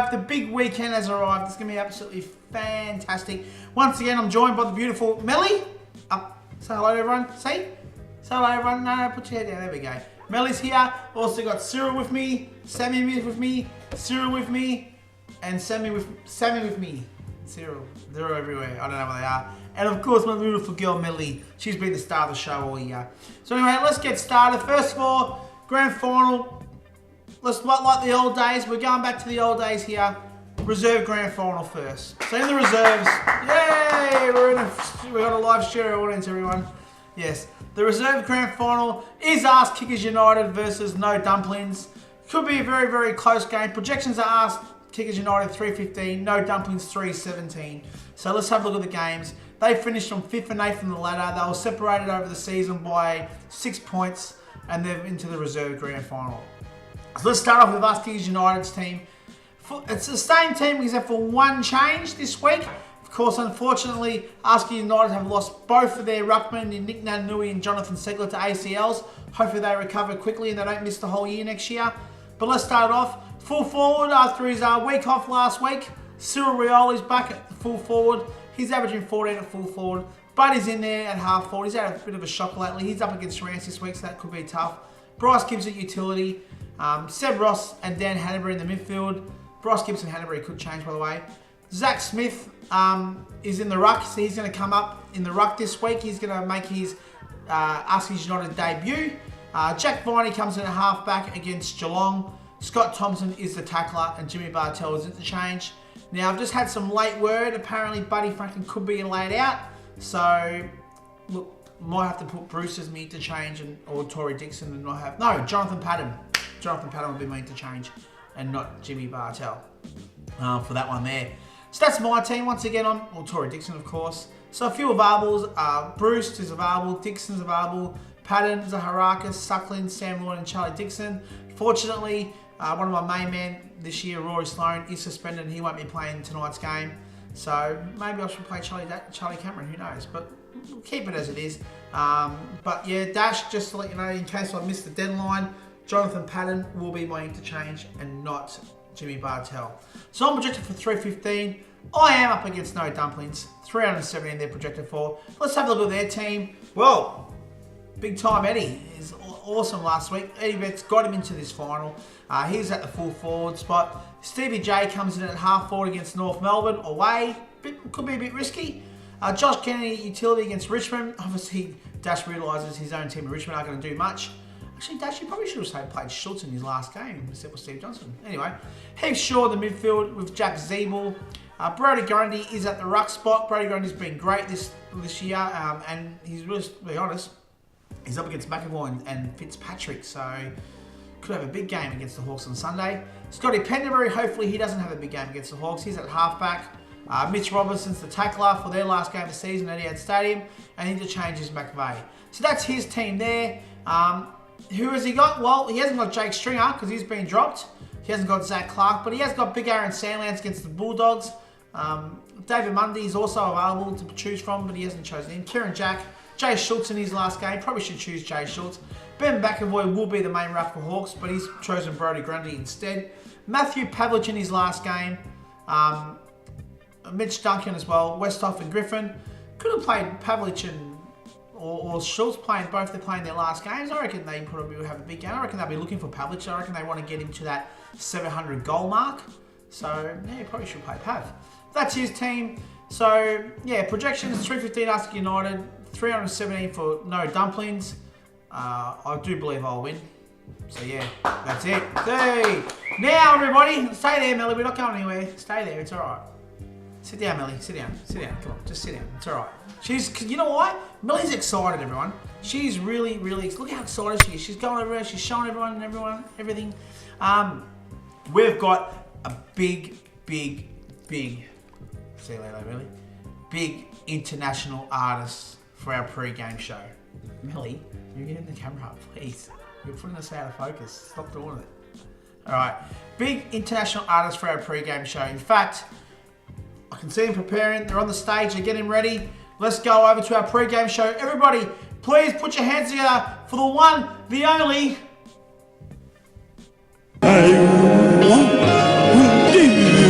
arrived. The big weekend has arrived. It's going to be absolutely fantastic. Once again, I'm joined by the beautiful Melly. Up. Say hello to everyone. See? Say hello everyone. No, put your head down. There we go. Melly's here. Also got Cyril with me. Sammy with me. Cyril with me. And Sammy with me. Cyril. They're everywhere. I don't know where they are. And of course, my beautiful girl, Melly. She's been the star of the show all year. So anyway, let's get started. First of all, grand final. Let's like the old days. We're going back to the old days here. Reserve grand final first. So in the reserves, yay! We got a live stereo audience, everyone. Yes, the reserve grand final is Ask Kickers United versus No Dumplings. Could be a very, very close game. Projections are Ask Kickers United 315, No Dumplings 317. So let's have a look at the games. They finished on 5th and 8th on the ladder. They were separated over the season by 6 points, and they're into the reserve grand final. So let's start off with Ask Kickers United's team. It's the same team except for one change this week. Of course, unfortunately, Ask Kickers United have lost both of their ruckmen, Nick Nanui and Jonathan Segler, to ACLs. Hopefully they recover quickly and they don't miss the whole year next year. But let's start off. Full forward after his week off last week. Cyril Rioli's back at full forward. He's averaging 14 at full forward. Buddy's in there at half forward. He's had a bit of a shock lately. He's up against Rance this week, so that could be tough. Bryce Gibbs at utility. Seb Ross and Dan Hanbury in the midfield. Bryce Gibbs and Hanbury could change, by the way. Zach Smith is in the ruck, so he's going to come up in the ruck this week. He's going to make his Ask Kickers United debut. Jack Viney comes in at half-back against Geelong. Scott Thompson is the tackler, and Jimmy Bartell is interchange. Now, I've just had some late word. Apparently, Buddy Franklin could be laid out. So, look, might have to put Bruce as my interchange or Tory Dixon and not have... No, Jonathan Patton. Jonathan Patton will be my interchange and not Jimmy Bartell for that one there. So that's my team. Once again, or Tory Dixon, of course. So a few availables. Bruce is available. Dixon's available. Patton, Zaharakis, Suckling, Sam Lloyd and Charlie Dixon. Fortunately, one of my main men this year, Rory Sloan, is suspended and he won't be playing tonight's game. So maybe I should play Charlie Cameron, who knows. But we'll keep it as it is. But yeah, Dash, just to let you know, in case I missed the deadline, Jonathan Patton will be my interchange and not Jimmy Bartell. So I'm projected for 315. I am up against No Dumplings. 317 they're projected for. Let's have a look at their team. Well, big time Eddie is awesome last week. Eddie Betts got him into this final. He's at the full forward spot. Stevie J comes in at half forward against North Melbourne away. Could be a bit risky. Josh Kennedy utility against Richmond. Obviously, Dash realises his own team of Richmond aren't going to do much. Actually, Dash, you probably should have played Schultz in his last game, except for Steve Johnson. Anyway, Heath Shaw in the midfield with Jack Zeeble. Brody Grundy is at the ruck spot. Brody Grundy's been great this year, and he's really, to be honest, he's up against McAvoy and Fitzpatrick, so could have a big game against the Hawks on Sunday. Scotty Pendlebury, hopefully he doesn't have a big game against the Hawks. He's at halfback. Mitch Robinson's the tackler for their last game of the season at Etihad Stadium, and interchanges McVeigh. So that's his team there. Who has he got? Well, he hasn't got Jake Stringer because he's been dropped. He hasn't got Zach Clark, but he has got Big Aaron Sandlands against the Bulldogs. David Mundy is also available to choose from, but he hasn't chosen him. Kieran Jack, Jay Schultz in his last game. Probably should choose Jay Schultz. Ben McAvoy will be the main ruck for Hawks, but he's chosen Brody Grundy instead. Matthew Pavlich in his last game. Mitch Duncan as well. Westhoff and Griffin. Could have played Pavlich and or Schultz both they're playing their last games. I reckon they probably will have a big game. I reckon they'll be looking for Pavlich. I reckon they want to get him to that 700 goal mark. So, yeah, probably should play Pav. That's his team. So, yeah, projections, 315 Ask United, 317 for No Dumplings. I do believe I'll win. So, yeah, that's it. Hey. Now, everybody, stay there, Melly. We're not going anywhere. Stay there. It's all right. Sit down, Melly. Sit down. Sit down. Come on, just sit down. It's all right. You know why? Melly's excited, everyone. She's really, really, look how excited she is. She's going everywhere. She's showing everyone and everything. We've got a big, see you later, Melly. Big international artist for our pre-game show. Melly, you're getting the camera up, please. You're putting us out of focus. Stop doing it. All right. Big international artist for our pre-game show. In fact, I can see them preparing. They're on the stage. They're getting ready. Let's go over to our pre-game show. Everybody, please put your hands together for the one, the only... I want to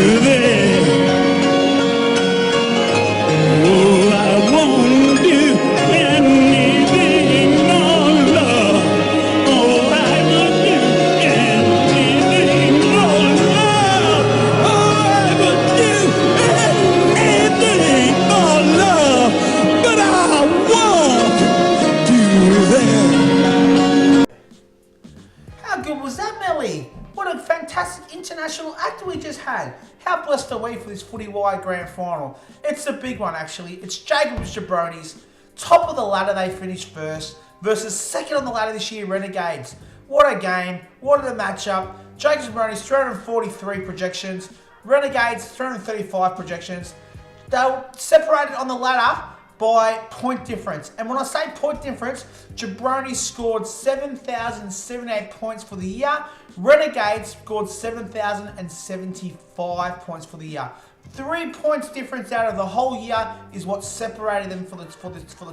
Leicester week for this Footywired Grand Final. It's a big one, actually. It's Jacob's Jabronis. Top of the ladder, they finished first, versus second on the ladder this year, Renegades. What a game. What a matchup. Jacob's Jabronis, 343 projections. Renegades, 335 projections. They were separated on the ladder by point difference. And when I say point difference, Jabroni scored 7,078 points for the year. Renegades scored 7,075 points for the year. 3 points difference out of the whole year is what separated them for the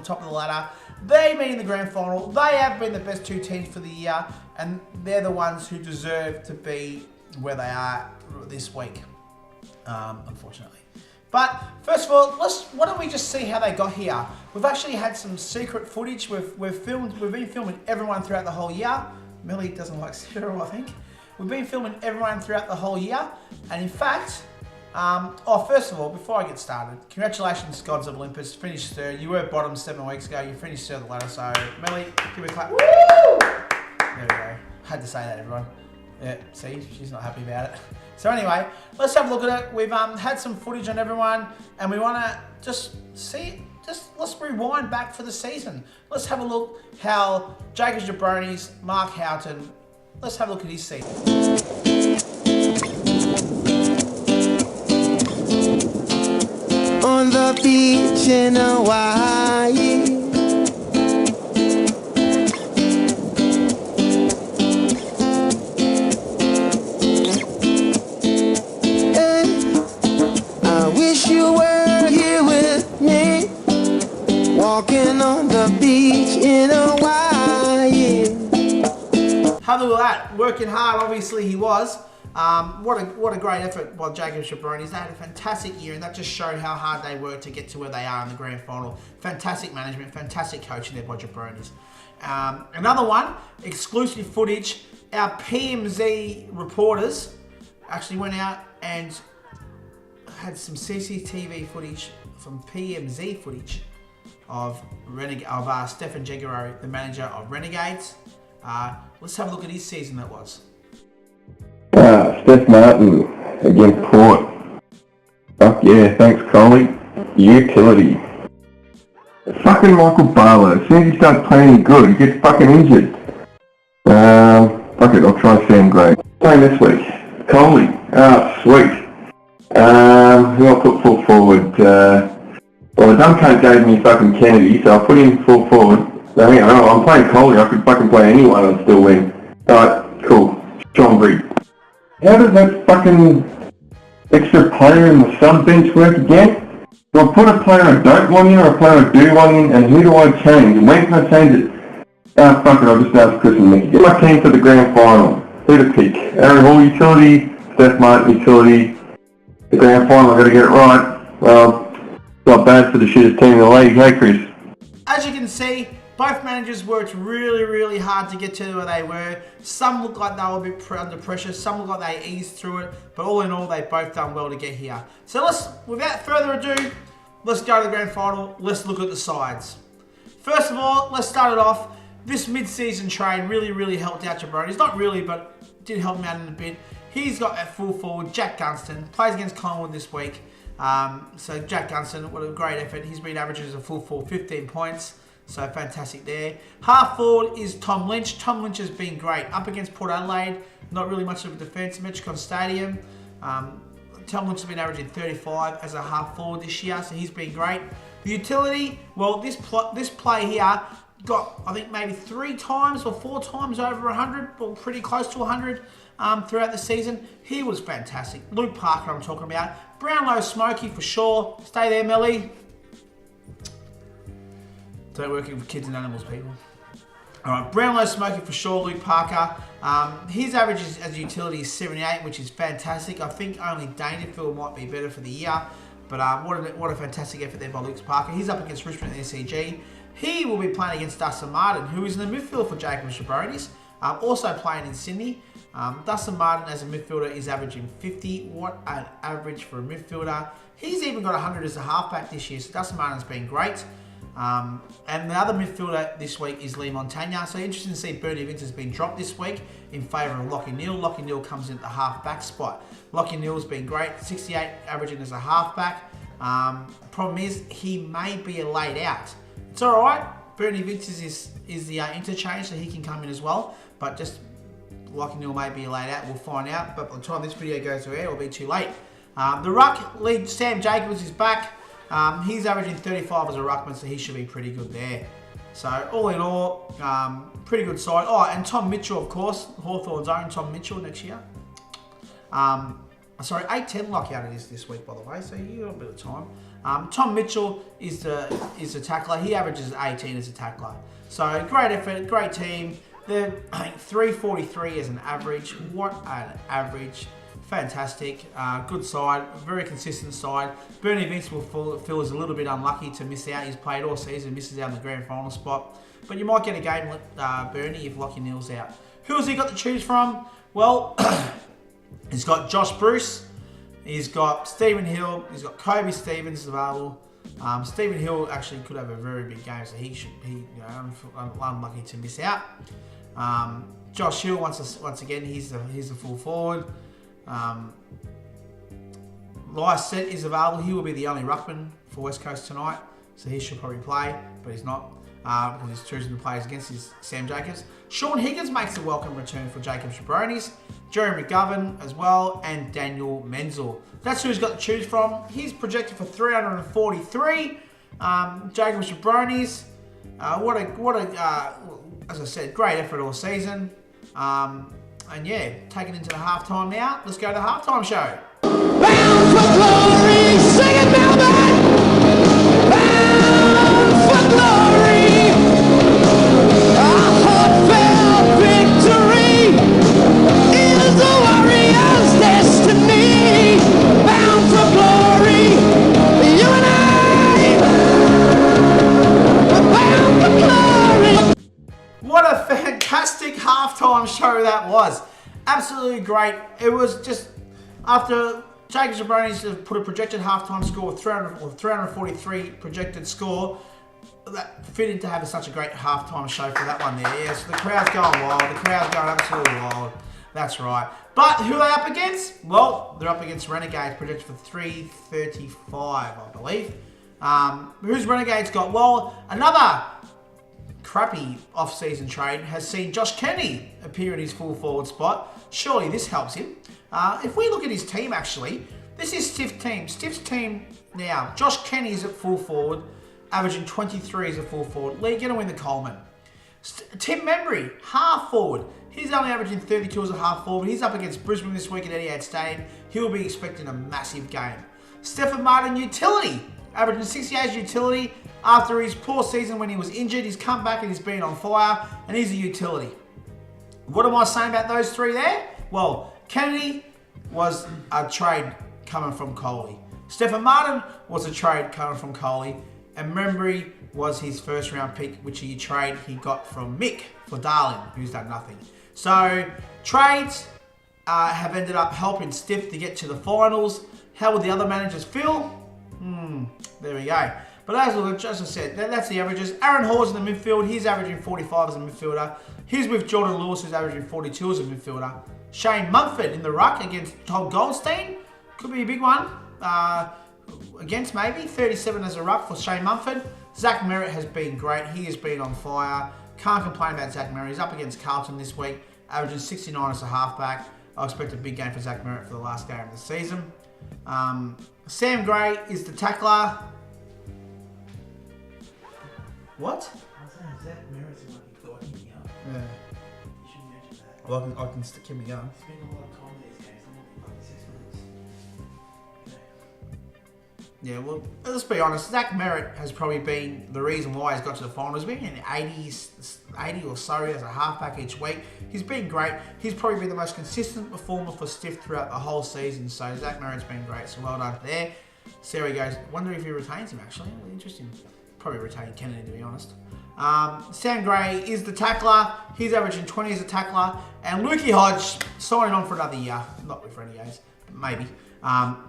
top of the ladder. They meet in the grand final. They have been the best two teams for the year, and they're the ones who deserve to be where they are this week, unfortunately. But first of all, why don't we just see how they got here? We've actually had some secret footage. We've been filming everyone throughout the whole year. Millie doesn't like cereal, I think. We've been filming everyone throughout the whole year, and in fact, first of all, before I get started, congratulations, Gods of Olympus, finished third. You were bottom 7 weeks ago. You finished third the ladder, so Millie, give me a clap. Woo! There we go. Had to say that, everyone. Yeah, see, she's not happy about it. So anyway, let's have a look at it. We've had some footage on everyone, and we want to just see, let's rewind back for the season. Let's have a look how Jacob's Jabronis, Mark Houghton, let's have a look at his season. On the beach in Hawaii, I wish you were here with me, walking on the beach in Hawaii. Have a look at that. Working hard, obviously he was. What a great effort by Jacob's Jabronis. They had a fantastic year, and that just showed how hard they worked to get to where they are in the grand final. Fantastic management, fantastic coaching there by Jabronis. Another one, exclusive footage. Our PMZ reporters actually went out and had some CCTV footage from PMZ footage of Stefan Jegero, the manager of Renegades. Let's have a look at his season that was. Steph Martin against Port. Fuck yeah, thanks Coley. Utility. Fucking Michael Barlow, as soon as he starts playing good, he gets fucking injured. Fuck it, I'll try Sam Gray. Playing this week. Coley. Sweet. Who I'll put full forward? Well, the dumb cunt gave me fucking Kennedy, so I'll put him full forward. I mean, I'm playing Coley, I could fucking play anyone and still win. Alright, cool. John Breed. How does that fucking extra player in the sub bench work again? Do I put a player I don't want in or a player I do want in, and who do I change? And when can I change it? Fuck it, I'll just ask Chris and Nicky. Get my team for the grand final. Who to pick? Aaron Hall utility, Steph Martin utility. The grand final, I've got to get it right. Well, not bad for the shittest team in the league, hey Chris? As you can see, both managers worked really, really hard to get to where they were. Some looked like they were a bit under pressure. Some looked like they eased through it. But all in all, they've both done well to get here. So without further ado, let's go to the grand final. Let's look at the sides. First of all, let's start it off. This mid-season trade really, really helped out Jabronis. Not really, but did help him out in a bit. He's got at full forward Jack Gunston. Plays against Collingwood this week. So Jack Gunston, what a great effort. He's been averaging as a full forward 15 points. So fantastic there. Half forward is Tom Lynch. Tom Lynch has been great. Up against Port Adelaide, not really much of a defence. Metricon Stadium. Tom Lynch has been averaging 35 as a half forward this year, so he's been great. The utility, well, this play here got, I think, maybe 3 times or 4 times over 100, or pretty close to 100 throughout the season. He was fantastic. Luke Parker, I'm talking about. Brownlow Smokey for sure. Stay there, Melly. Don't working for kids and animals, people. Alright, Brownlow Smokey for sure, Luke Parker. His average as a utility is 78, which is fantastic. I think only Dangerfield might be better for the year. But what a fantastic effort there by Luke Parker. He's up against Richmond in the SCG. He will be playing against Dustin Martin, who is in the midfield for Jacob's Jabronis. Also playing in Sydney. Dustin Martin as a midfielder is averaging 50. What an average for a midfielder. He's even got 100 as a halfback this year, so Dustin Martin's been great. And the other midfielder this week is Lee Montagna. So interesting to see Bernie Vince has been dropped this week in favour of Lachie Neale. Lachie Neale comes in at the half-back spot. Lachie Neale's been great, 68 averaging as a half-back. Problem is, he may be a laid out. It's all right. Bernie Vince is the interchange, so he can come in as well. But just Lachie Neale may be a laid out. We'll find out. But by the time this video goes to air, it'll be too late. The ruck lead, Sam Jacobs is back. He's averaging 35 as a ruckman, so he should be pretty good there. So all in all, pretty good side. Oh, and Tom Mitchell, of course, Hawthorn's own Tom Mitchell next year. Sorry, 8-10 lockout it is this week, by the way, so you got a bit of time. Tom Mitchell is the tackler. He averages 18 as a tackler. So great effort, great team. They're 343 as an average. What an average. Fantastic. Good side. Very consistent side. Bernie Vince will feel is a little bit unlucky to miss out. He's played all season, misses out on the grand final spot. But you might get a game, Bernie, if Lachie Neale's out. Who has he got to choose from? Well, he's got Josh Bruce. He's got Stephen Hill. He's got Kobe Stevens available. Stephen Hill actually could have a very big game, so he unlucky to miss out. Josh Hill once again, he's the full forward. Lysette is available. He will be the only ruckman for West Coast tonight, so he should probably play, but he's not because he's choosing to play against his Sam Jacobs. Sean Higgins makes a welcome return for Jacob Jabronis. Jerry McGovern as well, and Daniel Menzel. That's who he's got to choose from. He's projected for 343. Jacob Jabronis. As I said, great effort all season. And yeah, taken into the halftime now. Let's go to the halftime show. Bound for glory, sing it, Melbourne! Bound for glory, a heartfelt victory is the warrior's destiny. Bound for glory, you and I, we're bound for glory. What a fantastic halftime show that was. Absolutely great. It was just after Jacob Jabronis put a projected halftime score of 343 projected score. That fit in to have such a great halftime show for that one there. Yes, the crowd's going wild. The crowd's going absolutely wild. That's right. But who are they up against? Well, they're up against Renegades, projected for 335, I believe. Who's Renegades got? Well, another crappy off-season trade has seen Josh Kennedy appear in his full forward spot. Surely this helps him. If we look at his team, actually, this is Stiff's team. Stiff's team now. Josh Kennedy is at full forward, averaging 23 as a full forward. Lee going to win the Coleman. Tim Membry, half forward. He's only averaging 32 as a half forward. He's up against Brisbane this week at Etihad Stadium. He'll be expecting a massive game. Stephen Martin, utility. Averaging 68 as utility. After his poor season when he was injured, he's come back and he's been on fire, and he's a utility. What am I saying about those three there? Well, Kennedy was a trade coming from Coley. Stephen Martin was a trade coming from Coley, and Membry was his first round pick, which he got from Mick for Darling, who's done nothing. So trades have ended up helping Stiff to get to the finals. How will the other managers feel? There we go. But as I said, that's the averages. Aaron Hall's in the midfield. He's averaging 45 as a midfielder. He's with Jordan Lewis, who's averaging 42 as a midfielder. Shane Mumford in the ruck against Todd Goldstein. Could be a big one. Against maybe 37 as a ruck for Shane Mumford. Zach Merritt has been great. He has been on fire. Can't complain about Zach Merritt. He's up against Carlton this week, averaging 69 as a halfback. I expect a big game for Zach Merritt for the last game of the season. Sam Gray is the tackler. What? I was saying Zach Merritt's in like he thought he'd be up. Yeah. You should mention that. Well, I can keep me going. He's been a lot of comedy these games. I'm only like 6 minutes. Yeah, well, let's be honest. Zach Merritt has probably been the reason why he's got to the finals. He's been in 80 or so as a halfback each week. He's been great. He's probably been the most consistent performer for Stiff throughout the whole season. So Zach Merritt's been great. So well done there. See how he goes. Wonder if he retains him, actually. Interesting. Probably retain Kennedy, to be honest. Sam Gray is the tackler. He's averaging 20 as a tackler. And Lukey Hodge signing on for another year. Not with Renegades, but maybe.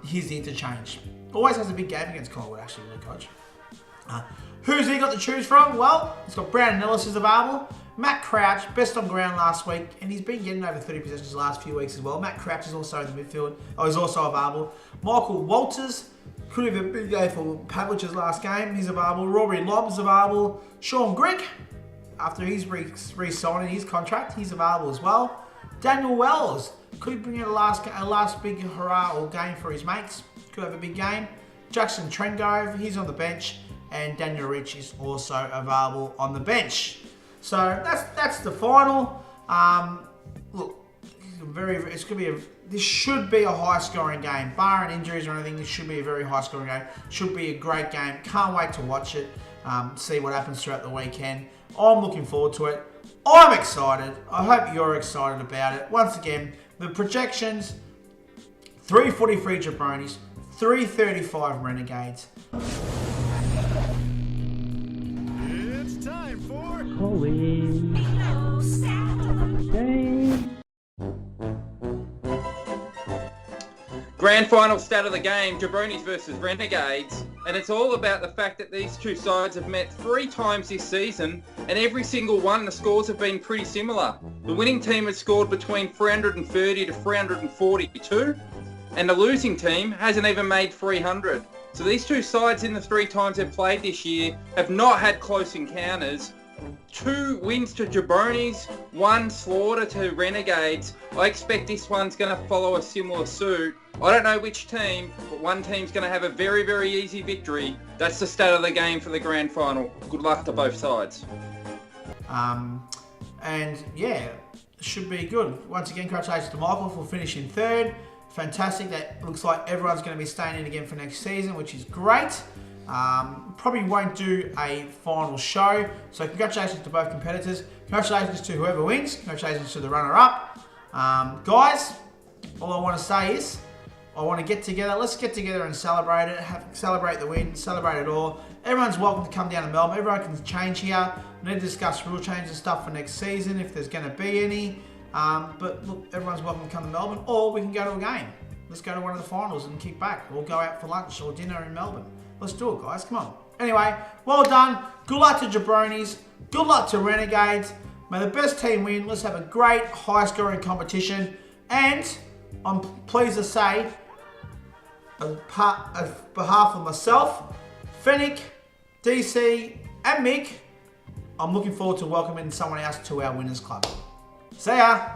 He's the interchange. Always has a big game against Collingwood, actually, Luke Hodge. Who's he got to choose from? Well, he's got Brandon Ellis is available. Matt Crouch, best on ground last week, and he's been getting over 30 possessions the last few weeks as well. Matt Crouch is also in the midfield. Oh, he's also available. Michael Walters, could have a big day for Pavlich's last game. He's available. Rory Lobb is available. Sean Grick, after he's re-signing his contract, he's available as well. Daniel Wells, could he bring out a last big hurrah or game for his mates? Could have a big game. Jackson Trengove, he's on the bench. And Daniel Rich is also available on the bench. So that's the final. Look, it's gonna be this should be a high-scoring game, barring injuries or anything. This should be a very high-scoring game. Should be a great game. Can't wait to watch it. See what happens throughout the weekend. I'm looking forward to it. I'm excited. I hope you're excited about it. Once again, the projections: 343 Jabronis, 335 Renegades. It's time for Grand final stat of the game, Jabronis versus Renegades, and it's all about the fact that these two sides have met 3 times this season, and every single one the scores have been pretty similar. The winning team has scored between 330 to 342, and the losing team hasn't even made 300. So these two sides in the 3 times they've played this year have not had close encounters. 2 wins to Jabronis, 1 slaughter to Renegades. I expect this one's going to follow a similar suit. I don't know which team, but one team's going to have a very, very easy victory. That's the stat of the game for the grand final. Good luck to both sides. And yeah, should be good. Once again, congratulations to Michael for finishing 3rd. Fantastic. That looks like everyone's going to be staying in again for next season, which is great. Probably won't do a final show. So congratulations to both competitors. Congratulations to whoever wins. Congratulations to the runner-up. Guys, all I want to say is I want to get together. Let's get together and celebrate it. Celebrate the win. Celebrate it all. Everyone's welcome to come down to Melbourne. Everyone can change here. We need to discuss rule changes and stuff for next season if there's going to be any. But look, everyone's welcome to come to Melbourne, or we can go to a game. Let's go to one of the finals and kick back. We'll go out for lunch or dinner in Melbourne. Let's do it, guys. Come on. Anyway, well done. Good luck to Jabronis. Good luck to Renegades. May the best team win. Let's have a great high-scoring competition. And I'm pleased to say, on behalf of myself, Fennec, DC, and Mick, I'm looking forward to welcoming someone else to our Winners Club. See ya!